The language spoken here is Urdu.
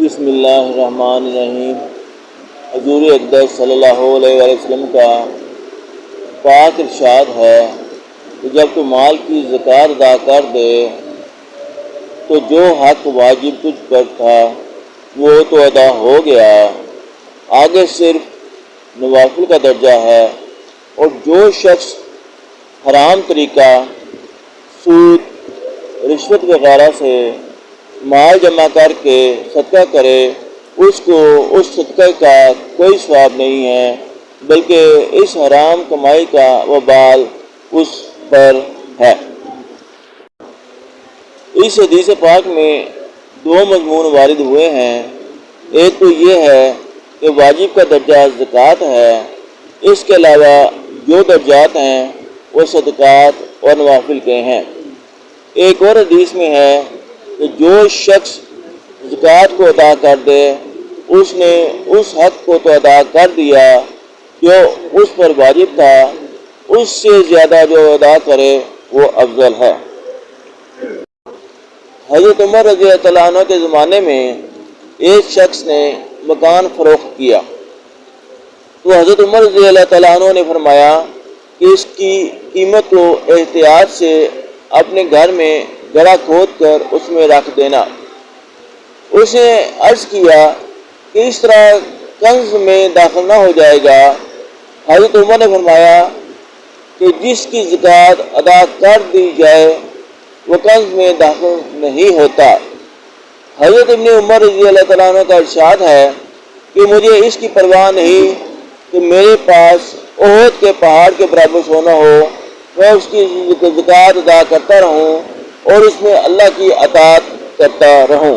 بسم اللہ الرحمن الرحیم۔ حضور اقدس صلی اللہ علیہ وآلہ وسلم کا پاک ارشاد ہے کہ جب تو مال کی زکوٰۃ ادا کر دے تو جو حق واجب تجھ پر تھا وہ تو ادا ہو گیا، آگے صرف نوافل کا درجہ ہے۔ اور جو شخص حرام طریقہ، سود، رشوت وغیرہ سے مال جمع کر کے صدقہ کرے، اس کو اس صدقے کا کوئی ثواب نہیں ہے، بلکہ اس حرام کمائی کا وبال اس پر ہے۔ اس حدیث پاک میں دو مضمون وارد ہوئے ہیں۔ ایک تو یہ ہے کہ واجب کا درجہ زکوٰۃ ہے، اس کے علاوہ جو درجات ہیں وہ صدقات اور نوافل کے ہیں۔ ایک اور حدیث میں ہے کہ جو شخص زکوٰۃ کو ادا کر دے اس نے اس حق کو تو ادا کر دیا جو اس پر واجب تھا، اس سے زیادہ جو ادا کرے وہ افضل ہے۔ حضرت عمر رضی اللہ عنہ کے زمانے میں ایک شخص نے مکان فروخت کیا تو حضرت عمر رضی اللہ تعالیٰ عنہ نے فرمایا کہ اس کی قیمت کو احتیاط سے اپنے گھر میں گڑھا کھود کر اس میں رکھ دینا۔ اس نے عرض کیا کہ اس طرح کنز میں داخل نہ ہو جائے گا۔ حضرت عمر نے فرمایا کہ جس کی زکوٰۃ ادا کر دی جائے وہ کنز میں داخل نہیں ہوتا۔ حضرت ابن عمر رضی اللہ تعالیٰ عنہ کا ارشاد ہے کہ مجھے اس کی پرواہ نہیں کہ میرے پاس احد کے پہاڑ کے برابر سونا ہو، میں اس کی زکوٰۃ ادا کرتا رہوں اور اس میں اللہ کی اطاعت کرتا رہوں۔